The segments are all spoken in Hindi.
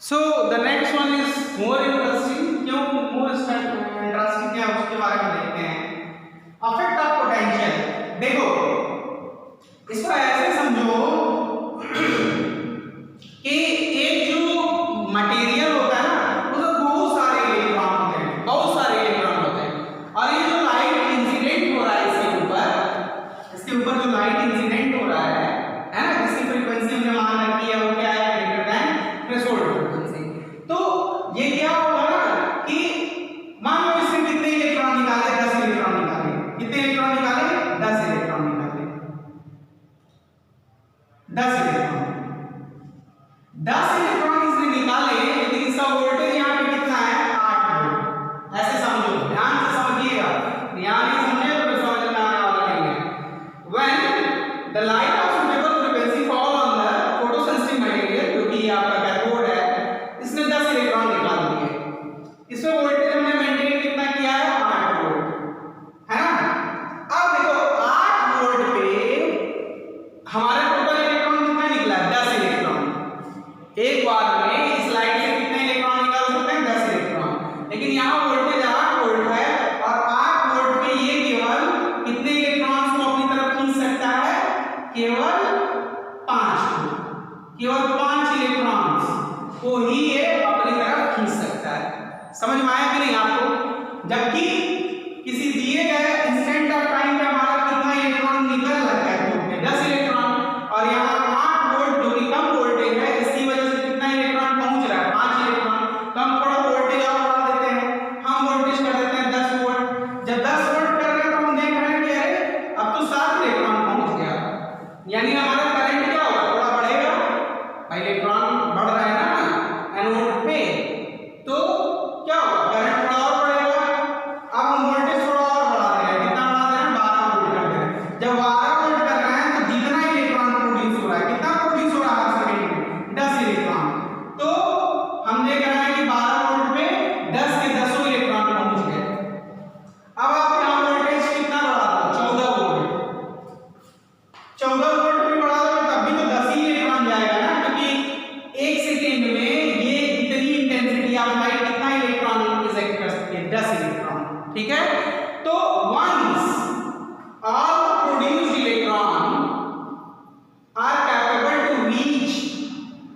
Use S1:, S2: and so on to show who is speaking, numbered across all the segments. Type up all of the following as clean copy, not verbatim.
S1: So the next one is more interesting. क्यों मोर इंटरेस्टिंग है उसके बारे में देखते हैं। Affect of potential. देखो इसको ऐसे समझो कि एक जो मटेरियल होता है ना उसमें बहुत सारे इलेक्ट्रॉन होते हैं, बहुत सारे इलेक्ट्रॉन होते हैं। और ये जो लाइट इंसिडेंट हो रहा है इसके ऊपर जो लाइट इंसिडेंट हो रहा है ना, जिसकी फ्रीक्वेंसी हमने मान रखी है वो क्या है, ग्रेटर देन थ्रेशोल्ड फ्रीक्वेंसी। तो ये क्या होगा ना कि मान लो इससे कितने इलेक्ट्रॉन निकाले, 10 इलेक्ट्रॉन निकाले। कितने इलेक्ट्रॉन निकाले, 10 इलेक्ट्रॉन निकाले। 10 इलेक्ट्रॉन इसने निकाले, लेकिन इसका वोल्टेज यहाँ पे कितना है, 8 वोल्ट। ऐसे समझो, ध्यान से समझिएगा, ध्यान नहीं समझे तो समझ में आने वाला नहीं है। When the light of suitable frequency fall on the photosensitive material, जो कि आपका कैथोड है, इसने 10 इलेक्ट्रॉन निकाल दिए। इसमें वोल्टेज हमने मेंटेन कितना किया है, 8 वोल्ट, है ना। अब देखो 8 वोल्ट पे हमारा टोटल इलेक्ट्रॉन कितना निकला, 10 इलेक्ट्रॉन। एक बार में इस लाइट से कितने इलेक्ट्रॉन निकाल सकते हैं, 10 इलेक्ट्रॉन। लेकिन यहाँ वोल्टेज 8 वोल्ट है और 8 वोल्ट पे ये केवल कितने इलेक्ट्रॉन्स को अपनी तरफ खींच सकता है, केवल 5 को, केवल 5 इलेक्ट्रॉन्स को ही ये अपनी तरफ खींच सकता है। समझ में आया कि नहीं आपको। जबकि किसी दिए गए इंस्टेंट ऑफ टाइम पे हमारा कितना इलेक्ट्रॉन निकल रहा है, 10 इलेक्ट्रॉन। और यहाँ 8 वोल्ट जो कि कम वोल्टेज है, इसकी वजह से कितना इलेक्ट्रॉन पहुंच रहा है, 5 इलेक्ट्रॉन। तो हम थोड़ा वोल्टेज और बढ़ा देते हैं, हम वोल्टेज कर देते हैं 10 वोल्ट। जब 10 वोल्ट कर रहे हैं तो हम देख रहे हैं कि अरे अब तो 7 इलेक्ट्रॉन पहुंच गया, यानी हमारा करंट क्या होगा, थोड़ा बढ़ेगा। इलेक्ट्रॉन बढ़ रहा है ना एनोड पे, तो क्या होगा, करंट थोड़ा और बढ़ेगा। अब हम वोल्टेज थोड़ा और बढ़ा दे रहे हैं, कितना बढ़ा दे रहे हैं, 12 वोल्ट कर दे रहे हैं। जब 12 वोल्ट कर रहे हैं तो जितना इलेक्ट्रॉन प्रोड्यूस हो रहा है, कितना प्रोड्यूस हो रहा है हर सेकंड में, 10 इलेक्ट्रॉन। तो हम देख रहे हैं कि 12 वोल्ट में 10 के 10 इलेक्ट्रॉन पहुंच गए। अब आप यहाँ वोल्टेज कितना बढ़ा दो, 14 वोल्ट। 14 वोल्ट भी बढ़ा दो तब भी तो 10 ही इलेक्ट्रॉन जाएगा ना, क्योंकि 1 सेकंड में ये इतनी इंटेंसिटी ऑफ लाइट कितना इलेक्ट्रॉन इजेक्ट कर सकती है, 10 इलेक्ट्रॉन। ठीक है, तो once all produced electron are capable to reach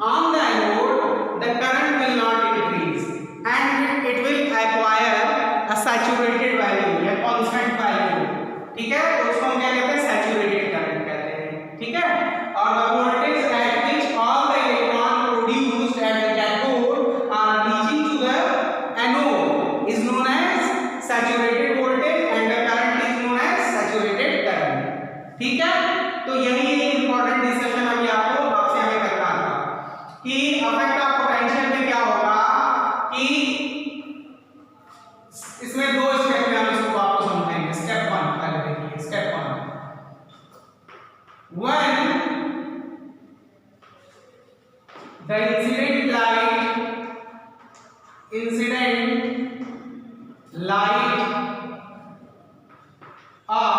S1: on the anode, the current will not increase and it will acquire a saturated value या constant value। ठीक है, तो उसको हम क्या कहते हैं, सैचुरेटेड करंट कहते हैं। ठीक है, और the voltage at which all the electron produced at the cathode are reaching to the anode is known as saturated voltage and the current is known as saturated current। ठीक है, तो यही एक इंपॉर्टेंट डिस्कशन अभी आपसे हमें करना था कि अफेक्ट ऑफ पोटेंशियल में क्या होगा, कि इसमें 2 स्टेप में हम इसको आपको समझेंगे। स्टेप 1 पहले देखिए, step 1 when the incident light of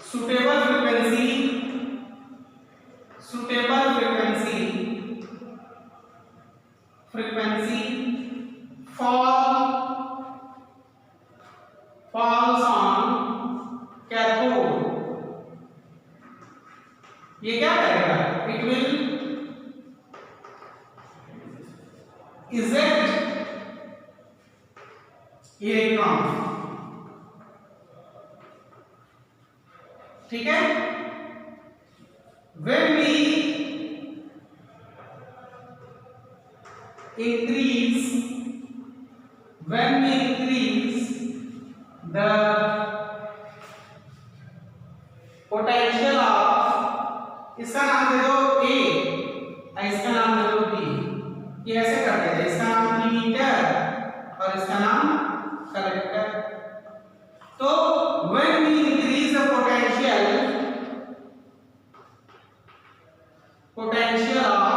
S1: suitable frequency falls on cathode, ये क्या करेगा, it will eject इलेक्ट्रॉन। ठीक है, when we increase the potential of, इसका नाम दे दो A, इसका नाम दे दो B। ये ऐसे कर देते हैं, इसका नाम मीटर और इसका नाम कलेक्टर। तो when we increase the potential of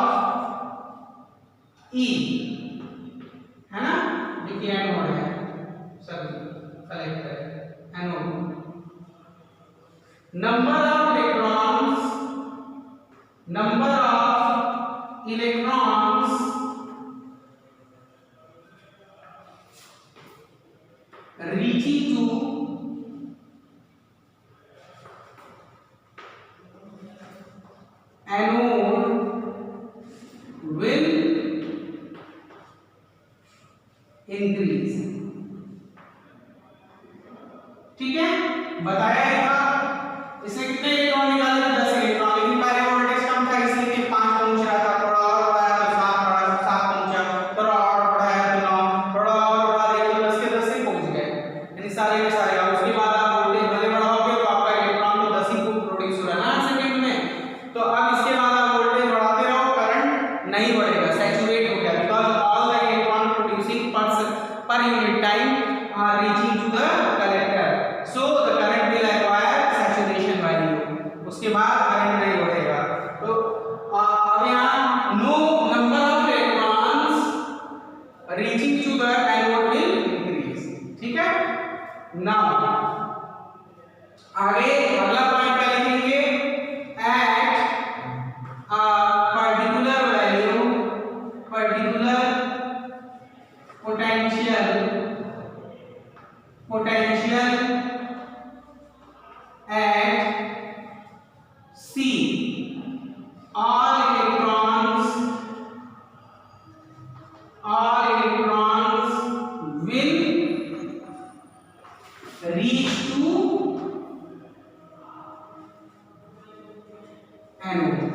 S1: E, है ना, देखिए एनोड है, sorry collector anode, number of electrons reaching to anode will increase। ठीक है, बताया एक बार। इसने कितने इलेक्ट्रॉन निकाले थे? 10 इलेक्ट्रॉन, लेकिन पहले वोल्टेज कम था इसलिए 5 पहुंच रहा था, थोड़ा और बढ़ाया तो 7 पहुंचा, थोड़ा और बढ़ाया तो 9, थोड़ा और बढ़ा दिया तो 10 के 10 ही पहुंच गए, यानी सारे के सारे। और उसके बाद आप वोल्टेज भले बढ़ाओगे तो आपका इलेक्ट्रॉन तो 10 ही प्रोड्यूस हो रहा है ना सेकंड में। तो अब इसके बाद आप वोल्टेज बढ़ाते रहो, करंट नहीं बढ़ेगा, सैचुरेट हो गया, because all the electron producing per unit time are reaching to the collector, so the current will acquire saturation value। उसके बाद करंट नहीं बढ़ेगा। तो अब यहाँ no number of electrons reaching to the anode will increase। ठीक है, now आगे अगला पॉइंट क्या लिखेंगे? at a particular value, particular potential at C, all electrons will reach to anode।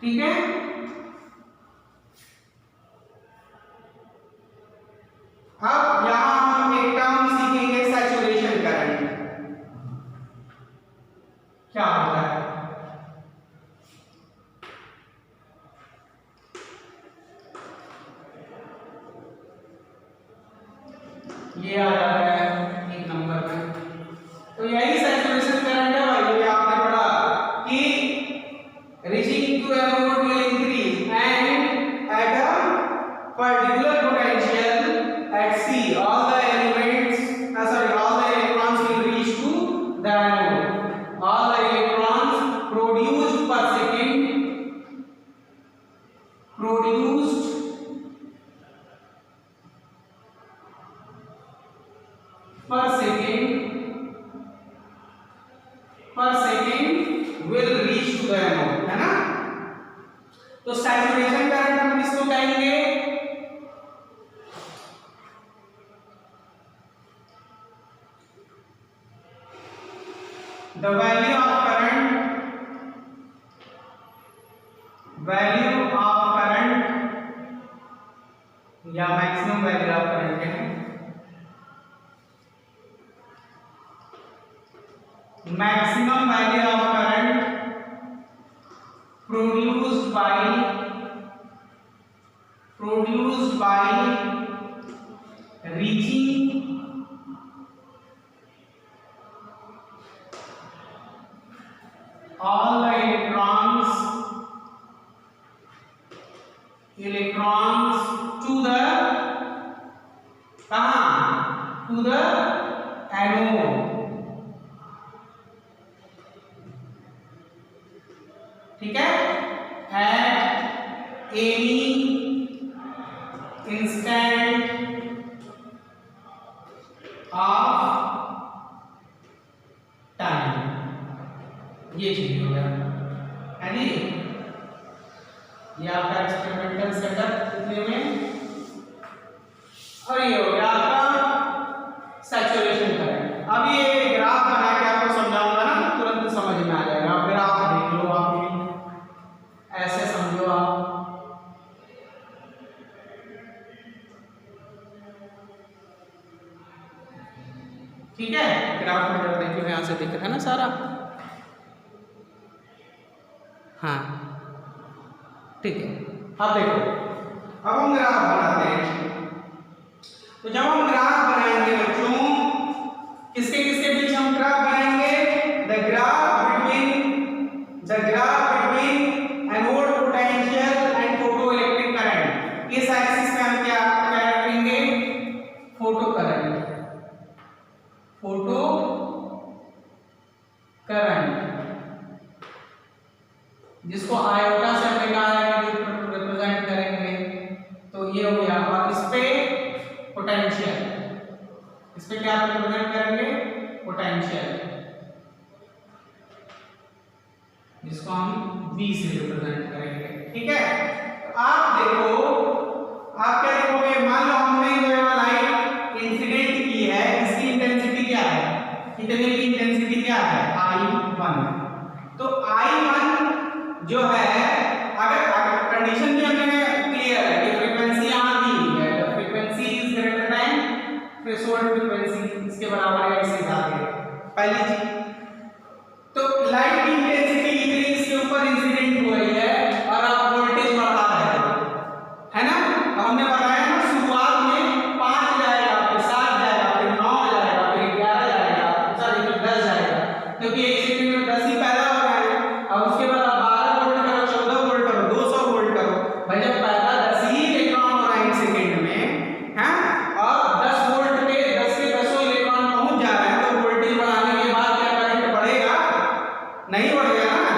S1: ठीक है, अब यहां हम एक टर्म सीखेंगे, सैचुरेशन करंट क्या होता है। ये आ जाता है एक नंबर पे। तो यही सैचुरेशन करंट है भाई, ये आपने पढ़ा कि reaching to anode will increase and at a particular potential at C, all the electrons will reach to the anode। all the electrons produced per second will reach to the anode, है ना। तो सैचुरेशन करंट हम किसको कहेंगे? The value of current या maximum value of current है, maximum value of current produced by reaching all the electrons to the anode। ठीक है, at any instant of time। ये चीज हो गया है जी, ये आपका एक्सपेरिमेंटल सेटअप इतने में, और ये हो गया आपका सैचुरेशन करंट। अब ये ग्राफ बना के आपको समझाऊंगा ना, तुरंत समझ में आ जाएगा। आप ग्राफ देख लो, आप भी ऐसे समझो आप। ठीक है, ग्राफ में देखिए यहाँ से दिख रहा है ना सारा। हाँ ठीक है, अब देखो, अब हम ग्राफ बनाते हैं। तो जब हम ग्राफ बनाएंगे बच्चों, किसके किसके बीच हम ग्राफ बनाएंगे? The graph between anode potential and photo electric current. इस एक्सिस में हम क्या रखेंगे? फोटो करंट, जिसको आयोटा से हमने कहा क्या रिप्रेजेंट करेंगे? पोटेंशियल, जिसको हम V से रिप्रेजेंट करेंगे। ठीक है, तो आप देखो, आप क्या देखोगे, मान लो हमने जो लाइट इंसिडेंट की है, इसकी इंटेंसिटी क्या है, कितने की इंटेंसिटी क्या है? I1। तो I1 जो है, अगर कंडीशन भी हमें क्लियर है कि फ्रीक्वेंसी यहाँ दी हुई है, तो frequency is greater than threshold frequency, इसके बराबर है, इससे ज्यादा है, पहली चीज। तो लाइट की इंटेंसिटी इतनी इसके ऊपर इंसिडेंट हो रही है और आप वोल्टेज बढ़ा रहे हो, है ना? हमने बताया ना शुरुआत में 5 जाएगा, फिर 7 जाएगा, फिर 9 जाएगा, फिर 11 जाएगा, सॉरी फिर 10 जाएगा, क्योंकि एक सेकंड में 10 ही पैदा हो रहा है। और उसके बाद आप 12 वोल्ट करो, 14 वोल्ट करो, 200 वोल्ट करो, भाई जब पैदा 10 ही इलेक्ट्रॉन हो रहा है एक सेकंड में, हैं, और 10 वोल्ट पे 10 के 10 इलेक्ट्रॉन पहुंच जा रहे हैं, तो वोल्टेज बढ़ाने के बाद क्या करंट बढ़ेगा? नहीं बढ़ेगा ना।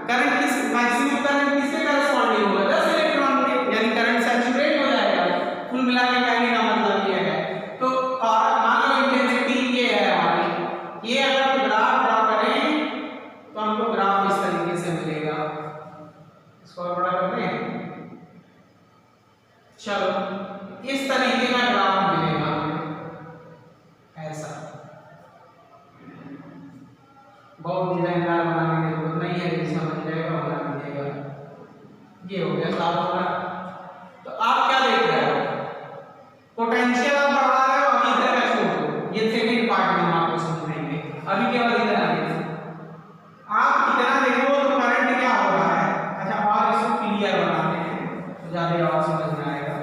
S1: करंट किस मैक्सिमम करंट किसके कॉरेस्पॉन्डिंग होगा? 10 इलेक्ट्रॉन के, यानी करंट सैचुरेट हो जाएगा। कुल मिला के कहने का मतलब ये है। तो और मान लो इंटेंसिटी ये है हमारी, ये अगर हम ग्राफ ड्रा करें तो हमको ग्राफ इस तरीके से मिलेगा। इसको और बड़ा करते हैं, चलो इस तरीके का ग्राफ मिलेगा हमें, ऐसा। बहुत डिजाइनदार बनाने की जरूरत नहीं है, लेकिन समझ जाएगा, बना दीजिएगा। ये हो गया साफ हो रहा। तो आप क्या देख रहे हो? पोटेंशियल आप बढ़ा रहे हो, अभी इधर का छोड़ दो, ये सेकंड पार्ट में हम आपको समझाएंगे। अभी केवल इधर आगे आप इतना देखो तो करंट क्या हो रहा है। अच्छा, और इसको क्लियर बनाते हैं तो ज्यादा और समझ में आएगा।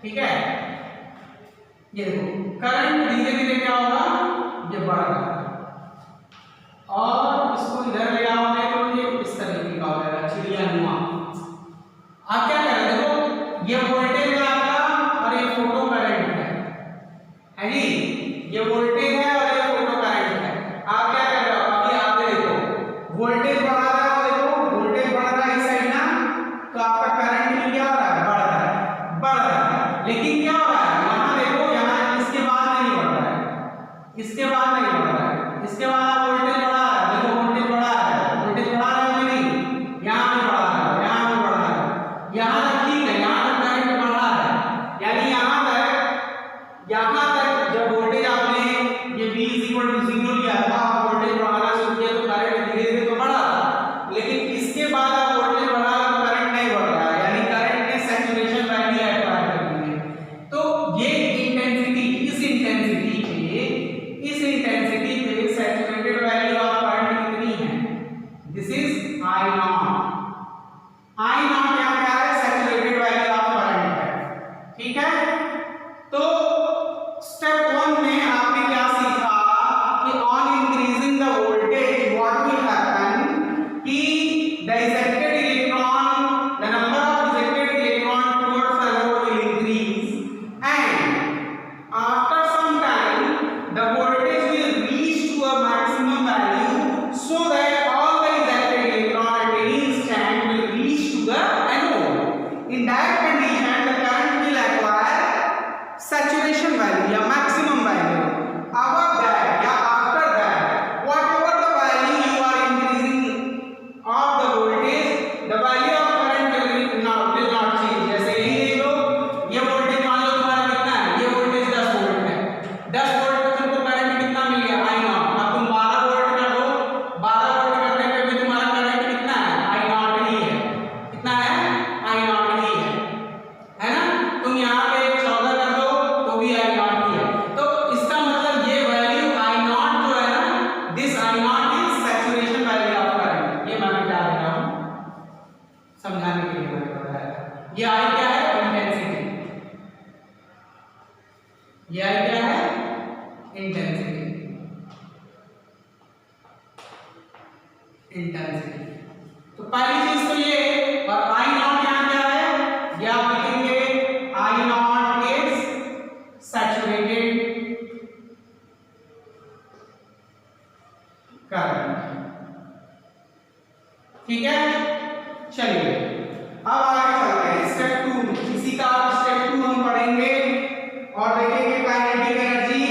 S1: ठीक है, ये देखो करंट धीरे धीरे क्या होगा, ये बढ़ रहा है, और इसको इधर ले आओगे तो ये इस तरीके का हो जाएगा, चिड़िया नुमा। आप क्या कर रहे हो? देखो ये वोल्टेज है आपका और ये फोटो करंट है जी, ये वोल्टेज है और ये फोटो करंट है। आप क्या कर रहे हो? अभी आप देखो वोल्टेज बढ़ा रहा है, देखो वोल्टेज बढ़ रहा है इस साइड ना, तो आपका करंट भी क्या हो रहा है? बढ़ रहा है, बढ़ रहा है। लेकिन क्या हो रहा है यहाँ देखो, यहाँ इसके बाद नहीं बढ़ रहा है, इसके बाद नहीं बढ़ रहा है, इसके बाद आप वोल्टेज बढ़ा रहा है, देखो वोल्टेज बढ़ा है, वोल्टेज बढ़ा रहा है कि नहीं? यहाँ भी बढ़ा रहा है, यहाँ भी बढ़ा रहा है, यहाँ तक ठीक है, यहाँ तक करंट बढ़ रहा है, यानी यहाँ तक जब वोल्टेज आपने ये V = 0 लिया था, आप वोल्टेज बढ़ाना शुरू किया तो करंट धीरे धीरे तो बढ़ा था, लेकिन इसके बाद आप वोल्टेज बढ़ा तो करंट नहीं बढ़ रहा है, यानी करंट ने सैचुरेशन वैल्यू एक्वायर कर ली है। तो ये इंटेंसिटी, इस इंटेंसिटी पे सैचुरेटेड वैल्यू ऑफ करंट कितनी है? This is I0। I0 क्या है? सैचुरेटेड वैल्यू ऑफ करंट है। ठीक है, तो स्टेप 1 में आपने क्या सीखा कि on increasing the voltage what will happen कि the ejected electron, the number of ejected electron towards the load will increase and after some time the voltage will reach to a maximum value so that all the ejected electron at any instant will reach to the anode. In that condition the current will acquire saturation value या maximum value. Above that या after that, whatever the value you are increasing of the voltage, the value of current will not change. जैसे यही देख लो, ये वोल्टेज मान लो तुम्हारा कितना है, ये वोल्टेज 10 वोल्ट है, 10 वोल्ट पे तुमको करंट कितना मिल गया? I0। अब तुम 12 वोल्ट कर दो, 12 वोल्ट करने पे भी तुम्हारा करंट कितना है? I0 ही है। कितना है? I0 ही है ना? तुम यहाँ पे 14 कर दो तो भी I0 ही है। तो इसका मतलब ये वैल्यू I0 जो है ना, this I0 is saturation value of current. ये मैं बता रहा हूँ समझाने के लिए मैंने बताया। ये I क्या है? इंटेंसिटी। ये I क्या है? इंटेंसिटी। तो पहली चीज तो ये, और I0 यहाँ क्या है? ये आप लिखेंगे I0 इज सैचुरेटेड करंट। ठीक है, चलिए अब आगे चलते हैं स्टेप 2। इसी का स्टेप 2 हम पढ़ेंगे और देखेंगे काइनेटिक एनर्जी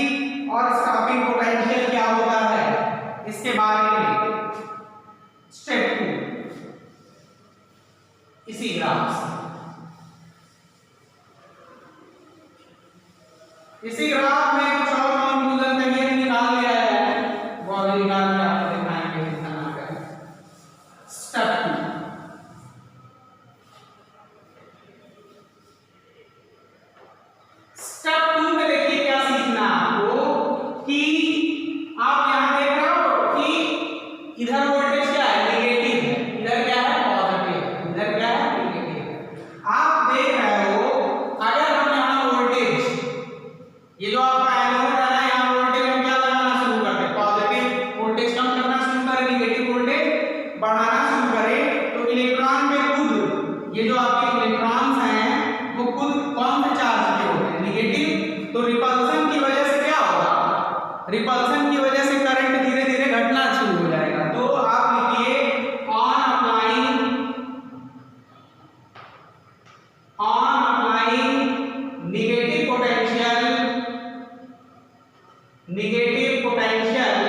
S1: और स्टॉपिंग पोटेंशियल क्या होता है इसके बारे में। स्टेप 2 इसी ग्राफ से, इसी ग्राफ में कुछ और कंक्लूजन करिए निकाल लिया है, वो अभी निकाल के आपको दिखाएंगे कितना कर। स्टेप 2 स्टेप 2 में देखिए क्या सीखना आपको कि आप यहां देख रहे हो कि इधर वोल्टेज क्या है, नेगेटिव है, इधर क्या है, पॉजिटिव, इधर क्या है, नेगेटिव। आप देख रहे हो अगर हम यहां वोल्टेज, ये जो आपका एनोड है ना, यहां वोल्टेज हम क्या लगाना शुरू करते हैं, पॉजिटिव वोल्टेज कम करना शुरू करें, नेगेटिव वोल्टेज बढ़ाना शुरू करें, तो इलेक्ट्रॉन पे खुद ये जो आपके इलेक्ट्रॉन्स हैं वो खुद कौन से चार्ज के होते हैं, नेगेटिव। तो रिपल्सन की वजह से क्या होगा, रिपल्सन की वजह से करंट धीरे धीरे घटना शुरू हो जाएगा। तो आप लिखिए on applying negative potential, negative potential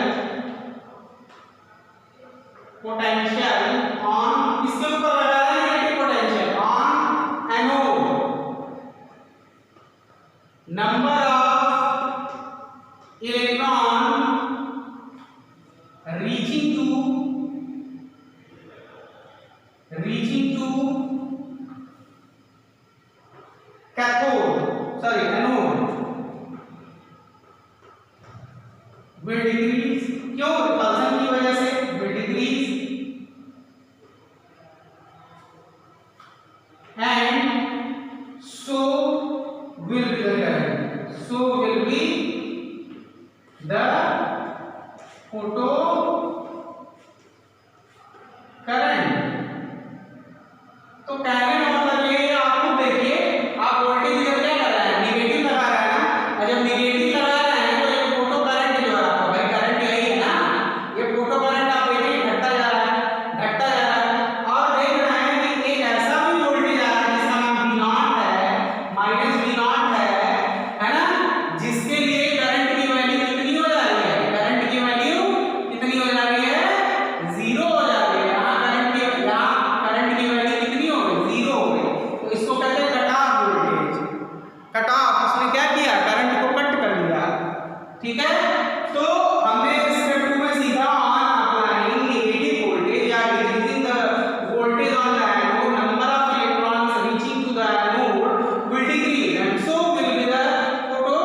S1: on, इसके ऊपर लगा है negative potential on anode, number of electron reaching to cathode, sorry anode will decrease, क्यों, रिपल्सन की वजह से will decrease and so will be the current, so will be the photo current. तो कहने का मतलब ये है, आप खुद देखिए, आप वोल्टेज इधर क्या कर रहा है, नेगेटिव लगा रहा है ना, और जब नेगेटिव लगा रहा है तो ये फोटो करंट जो है आपका, भाई करंट यही है ना, ये फोटो करंट आप देखिए घटता जा रहा है, घटता जा रहा है, और देख रहे हैं कि एक ऐसा भी वोल्टेज आ रहा है जिसका नाम V0 है, -V0 है ना, जिसके लिए करंट की वैल्यू कितनी हो जा रही है, करंट की वैल्यू कितनी हो जा रही है, 0 हो जा रही है। यहाँ करंट की वैल्यू कितनी हो गई, 0 हो गई। तो इसको कहते हैं cut off voltage, cut off, उसने क्या किया, करंट को कट कर दिया। ठीक है, तो हमने स्टेप 2 में सीखा ऑन अप्लाइंग नेगेटिव वोल्टेज या decreasing the voltage on the anode, number of electrons reaching to the anode will decrease and so will be the photo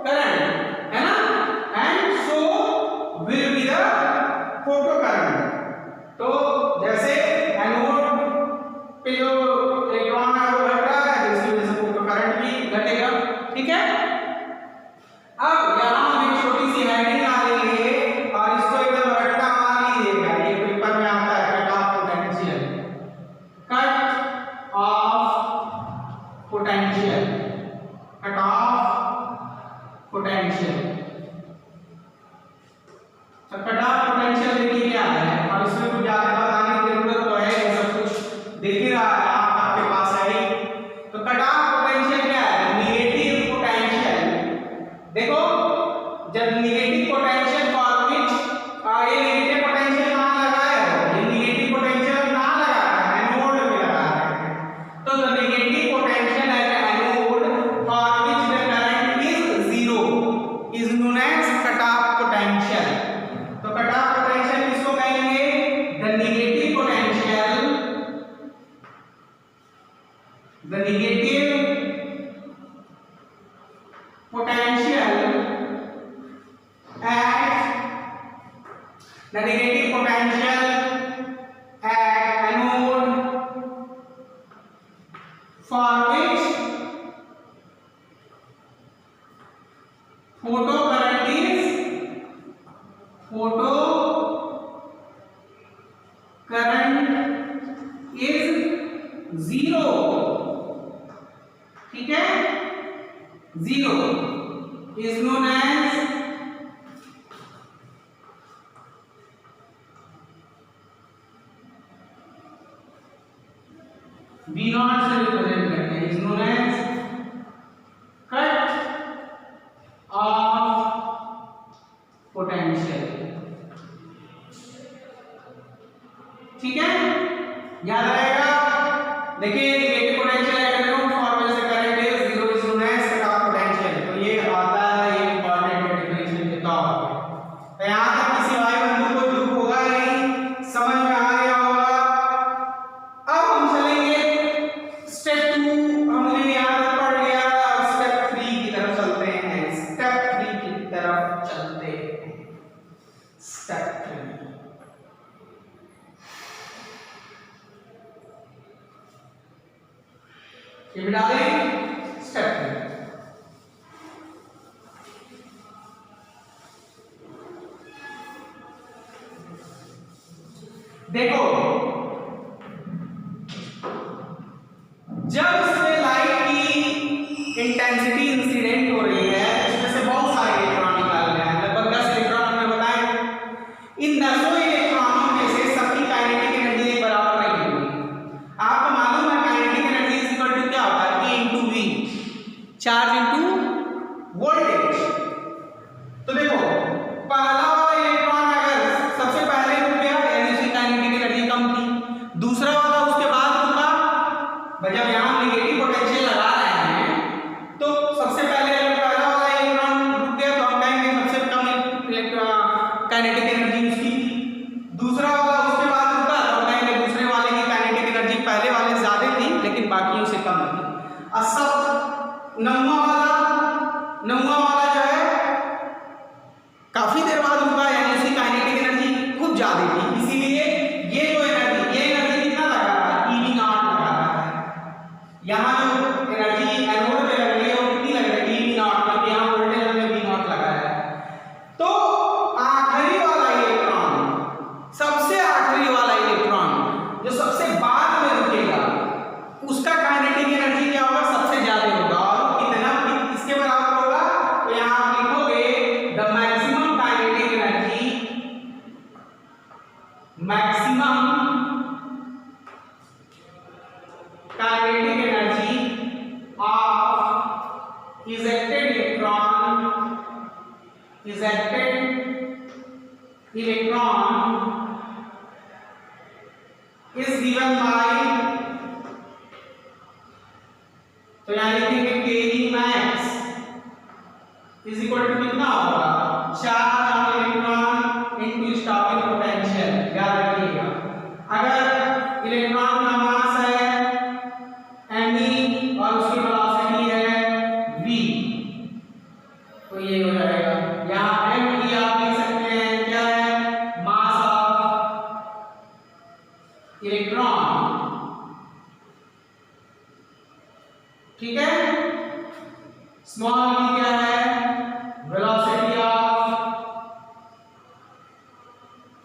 S1: current, है ना, and so will be the photo current. तो जैसे एनोड पे जो इलेक्ट्रॉन है वो घट रहा है, जिसकी वजह से फोटो करंट भी घटेगा। ठीक है, अब यहाँ हम एक छोटी सी हेडिंग डालेंगे और इसको एकदम रट्टा मार लीजिएगा, ये पेपर में आता है, cut off potential, cut off potential, cut off potential. तो कट ऑफ पोटेंशियल देखिए क्या है, और इसमें कुछ ज्यादा बताने की जरूरत तो है, ये सब कुछ दिख ही रहा है आपके पास है ही। तो कट ऑफ पोटेंशियल क्या है, नेगेटिव पोटेंशियल। देखो जब नेगेटिव पोटेंशियल फॉर विच ये नेगेटिव पोटेंशियल कहां लगाया है, ये नेगेटिव पोटेंशियल कहां लगाया है, एनोड में लगाया है। तो the negative potential at anode for which the current is 0 is known as cut off potential. तो कट ऑफ पोटेंशियल किसको कहेंगे, the negative potential, the negative potential at the negative potential at anode for which photo current is 0। ठीक है, 0 is known as ये भी डालेंगे स्टेप 3। देखो जब इसमें लाइट की इंटेंसिटी इंसिडेंट हो रही है, इसमें से बहुत सारे इलेक्ट्रॉन निकाल रहे हैं, लगभग 10 इलेक्ट्रॉन हमने बताए। इन 10 इलेक्ट्रॉनों में से सबकी काइनेटिक एनर्जी एक बराबर नहीं होगी। आपको मालूम है kinetic energy is equal to क्या होता है, E into v, charge into voltage. तो देखो पहला वाला इलेक्ट्रॉन अगर सबसे पहले रुक गया यानी उसकी काइनेटिक एनर्जी कम थी, दूसरा वाला उसके बाद रुका, जब यहाँ नेगेटिव पोटेंशियल लगा रहे हैं तो सबसे पहले अगर पहला वाला इलेक्ट्रॉन रुक गया तो हम कहेंगे सबसे कम काइनेटिक एनर्जी उसकी, दूसरा वाला उसके बाद रुका तो हम कहेंगे दूसरे वाले की काइनेटिक एनर्जी पहले वाले ज्यादा थी लेकिन बाकियों से कम थी। और सब नौवां वाला जो है काफी देर बाद रुका यानी उसकी काइनेटिक एनर्जी खूब ज्यादा थी, इसीलिए ये एनर्जी कितना लगा रहा है, ई वी नॉट लगा रहा है। यहाँ जो एनर्जी एनोड पे लग रही है वो कितनी लग रही है, ई वी नॉट, क्योंकि यहाँ वोल्टेज हमने वी नॉट लगाया है। तो आखिरी वाला इलेक्ट्रॉन, सबसे आखिरी वाला इलेक्ट्रॉन जो सबसे बाद में रुकेगा उसका काइनेटिक एनर्जी क्या होगा, सबसे ज्यादा होगा। और कितना इसके बराबर होगा, तो यहाँ आप लिखोगे the maximum kinetic energy, maximum kinetic energy of ejected electron is given by, तो यहाँ लिखेंगे Ke max is equal to कितना होगा, charge on electron into stopping potential. याद रखिएगा अगर इलेक्ट्रॉन का मास है me और उसकी वेलोसिटी है v, तो ये हो जाएगा, यहाँ m की आप लिख सकते हैं क्या है, मास ऑफ इलेक्ट्रॉन, ठीक है। स्मॉल v क्या है, velocity of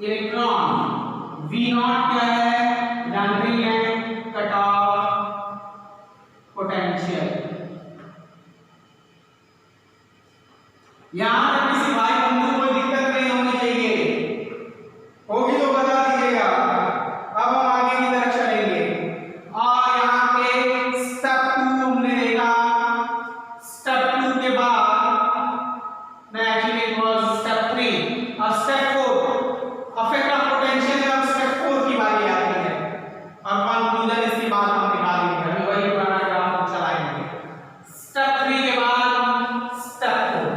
S1: electron, v not क्या है, जानते ही हैं, कट ऑफ पोटेंशियल। यहां तक किसी भाई बंधु को दिक्कत नहीं होनी चाहिए, होगी तो बता दीजिएगा। अब हम आगे की तरफ चलेंगे और यहाँ पे स्टेप 2 हमने देखा। स्टेप 2 के बाद एक्चुअली इट वाज स्टेप 3 और स्टेप 4 अफेक्ट ऑफ पोटेंशियल। अब स्टेप 4 की बारी आती है और कंक्लूजन इसके बाद हम निकालेंगे, अभी वही पुराना ग्राफ चलाएंगे। स्टेप 3 के बाद स्टेप 4।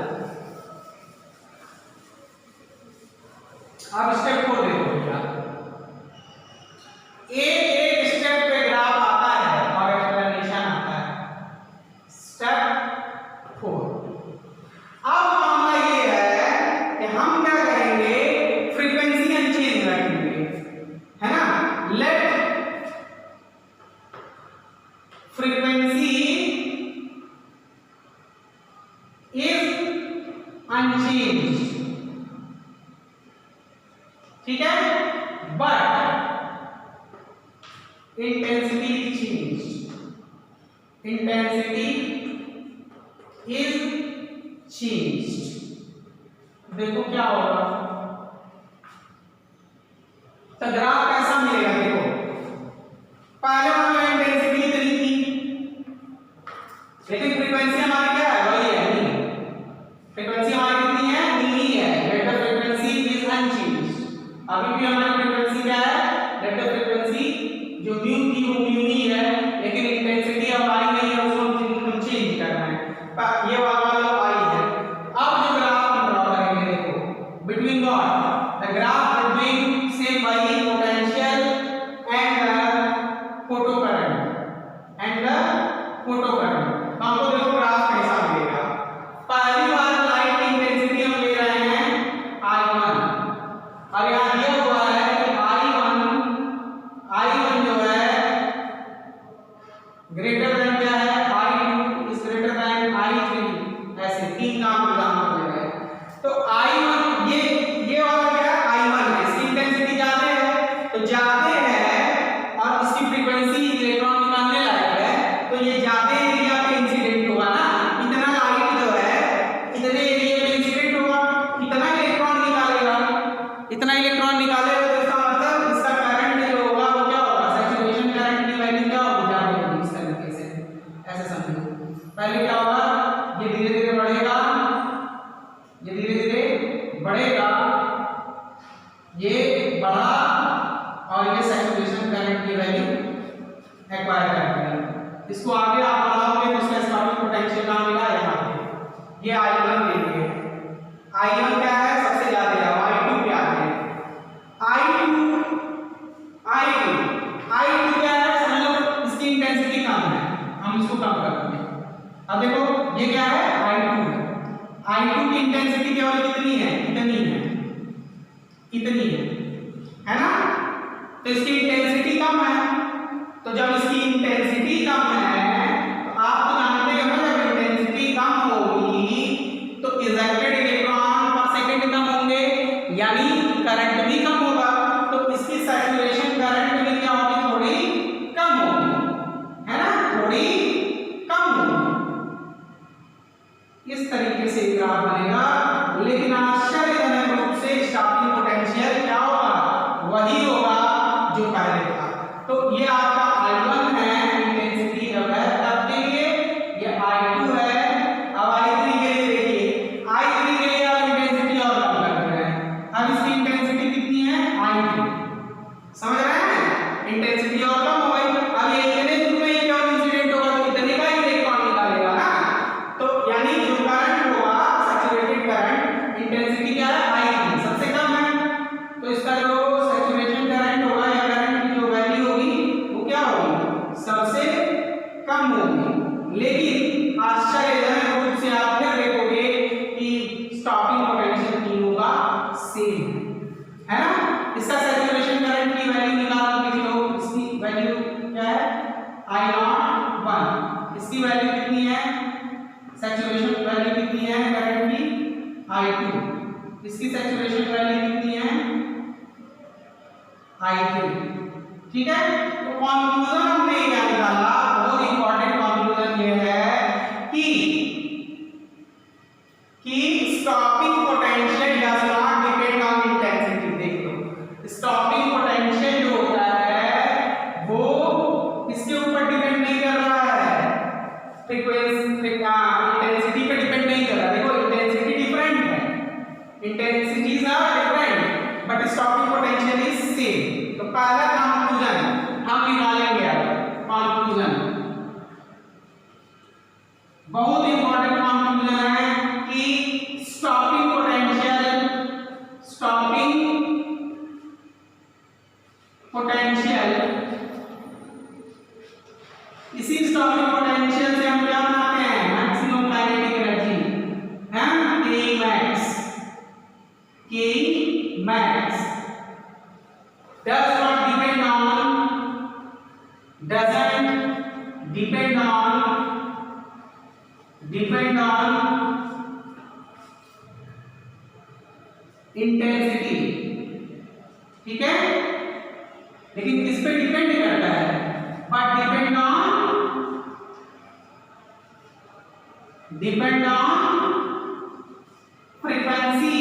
S1: अब स्टेप 4 देखो भैया, एक स्टेप पे ग्राफ आता है और एक्सप्लेनेशन आता है। स्टेप 4, अब मामला ये है कि हम क्या करेंगे, फ्रीक्वेंसी अनचेंज रखेंगे, है ना। लेट फ्रीक्वेंसी इज अनचेंज, ठीक है, but intensity is changed, intensity is changed. देखो क्या होगा, तो ग्राफ कैसा मिलेगा, देखो पहले वाला इंटेंसिटी इतनी थी लेकिन फ्रीक्वेंसी हमारी क्या है, वही है नी। फ्रीक्वेंसी हमारी कितनी है, नी है। Let the frequency is unchanged, अभी भी हमारी फ्रीक्वेंसी क्या है, लेट द फ्रीक्वेंसी जो म्यू थी वो म्यू ही है, लेकिन इंटेंसिटी अब आई नहीं है, उसको हम चेंज करना है। ये वाला आई है। अब जो ग्राफ हम ड्रॉ करेंगे, देखो between what, the graph between से वाई potential and the photo current, तो हमको देखो ग्राफ कैसा मिलेगा। पहली बार लाइट की इंटेंसिटी हम ले रहे हैं I1 और यहाँ दिया हुआ है कि I1 जो है पहले क्या होगा, ये धीरे धीरे बढ़ेगा, ये धीरे धीरे बढ़ेगा, ये बढ़ा और ये सैचुरेशन करंट की वैल्यू एक्वायर कर लिया। इसको आगे आप बढ़ाओगे तो इसका स्टार्टिंग पोटेंशियल कहाँ मिला, यहाँ पे। ये I1 देखिए, I1 क्या है, सबसे ज्यादा है, I2 पे आते हैं। I2 क्या है, मतलब इसकी इंटेंसिटी कम है, हम इसको कम करते हैं। अब देखो ये क्या है, I2 है। I2 की इंटेंसिटी केवल कितनी है, इतनी है ना। तो इसकी इंटेंसिटी कम है, तो जब इसकी इंटेंसिटी कम है तो आप तो जानते हो ना, जब इंटेंसिटी कम होगी तो इजेक्टेड इलेक्ट्रॉन पर सेकंड कम होंगे, यानी करंट भी कम होगा, तो इसकी सैचुरेशन करंट भी क्या होगी, थोड़ी कम होगी, है ना, थोड़ी कम होगी। इस तरीके से ग्राफ बनेगा, लेकिन आश्चर्यजनक रूप से स्टार्टिंग पोटेंशियल क्या होगा, वही होगा जो पहले था। तो ये आपका I1 है, इंटेंसिटी अब है तब के लिए, ये I2 है। अब I3 के लिए देखिए, I3 के लिए आप इंटेंसिटी और कम कर रहे हैं। अब इसकी इंटेंसिटी कितनी है, I3, समझ रहे हैं, इंटेंसिटी और कम हो गई। अब ये इतने दूर में केवल इंसिडेंट होगा तो इतने का इलेक्ट्रॉन निकालेगा ना, तो यानी जो करंट होगा, सैचुरेटेड करंट, इंटेंसिटी क्या है, I3 सबसे कम है, तो इसका जो सैचुरेशन करंट होगा या करंट की जो वैल्यू होगी वो क्या होगी, सबसे कम होगी। लेकिन आश्चर्यजनक रूप से आप फिर देखोगे कि स्टॉपिंग पोटेंशियल तीनों का सेम है ना। इसका सैचुरेशन करंट की वैल्यू निकालो, लिख लो, इसकी वैल्यू क्या है, I01, इसकी वैल्यू कितनी है, सैचुरेशन वैल्यू कितनी है करंट की, I2, इसकी सैचुरेशन वैल्यू कितनी है, I3, ठीक है। तो कंक्लूजन हमने क्या निकाला, बहुत इंपॉर्टेंट कंक्लूजन ये है कि stopping potential does not depend on intensity. देख लो, स्टॉपिंग पोटेंशियल जो होता है वो इसके ऊपर डिपेंड नहीं कर रहा है, फ्रीक्वेंसी इंटेंसिटी पे डिपेंड नहीं कर रहा। देखो इंटेंसिटी डिफरेंट है, intensities are different but stopping potential is same. तो पहला कंक्लूजन हम निकालेंगे, अब कंक्लूजन बहुत इंपॉर्टेंट कंक्लूजन है कि स्टॉपिंग पोटेंशियल, इसी स्टॉपिंग पोटेंशियल से हम क्या बनाते हैं, मैक्सिमम काइनेटिक एनर्जी है, K max doesn't depend on intensity, ठीक है, लेकिन किस पे डिपेंड करता है, बट डिपेंड ऑन फ्रीक्वेंसी।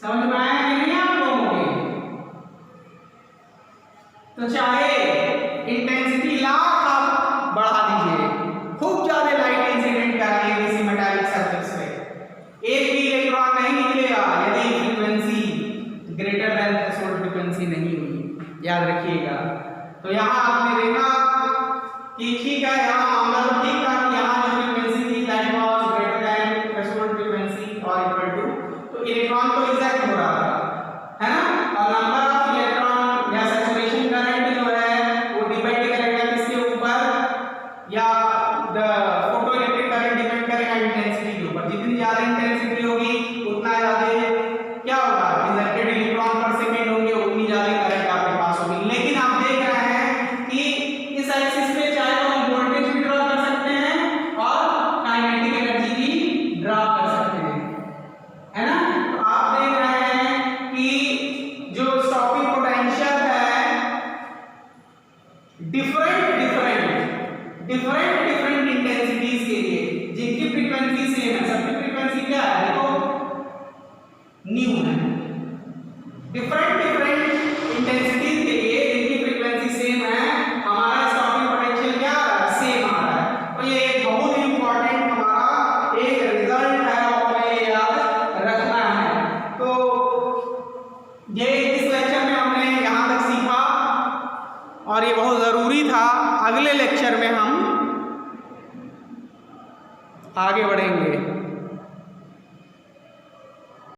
S1: समझ में आया कि नहीं आप लोगों के? तो चाहे इंटेंसिटी लाख आप बढ़ा दीजिए, खूब ज्यादा लाइट इंसिडेंट कराइए किसी मेटालिक सरफेस पे, एक भी इलेक्ट्रॉन नहीं निकलेगा यदि frequency greater than threshold frequency नहीं हुई, याद रखिएगा। तो यहाँ आपने देखा कि ठीक है, यहाँ मामला तो ठीक था कि यहाँ जो फ्रीक्वेंसी थी that was greater than threshold frequency और इक्वल टू, तो इलेक्ट्रॉन तो इजेक्ट हो रहा था, है ना, और नंबर ऑफ इलेक्ट्रॉन या सैचुरेशन करंट जो है वो डिपेंड करेगा किसके ऊपर, या द फोटोइलेक्ट्रिक करंट डिपेंड करेगा इंटेंसिटी के ऊपर। जितनी ज्यादा इंटेंसिटी होगी उतना ज्यादा क्या होगा, इजेक्टेड इलेक्ट्रॉन पर सेकंड होंगे, उतनी ज्यादा करंट आपके पास होगी। लेकिन आप देख रहे हैं कि इस एक्सिस पे चाहे तो हम वोल्टेज भी ड्रॉ कर सकते हैं और काइनेटिक एनर्जी भी ड्रॉ कर सकते हैं, है ना। तो आप देख रहे हैं कि जो स्टॉपिंग पोटेंशियल है डिफरेंट इंटेंसिटीज के लिए, जिनकी फ्रीक्वेंसी सेम है, सबकी फ्रीक्वेंसी क्या है, देखो न्यू है, डिफरेंट इंटेंसिटीज के लिए जिनकी फ्रीक्वेंसी सेम है, हमारा स्टॉपिंग पोटेंशियल क्या सेम आ रहा है। ये इस लेक्चर में हमने यहाँ तक सीखा और ये बहुत ज़रूरी था। अगले लेक्चर में हम आगे बढ़ेंगे।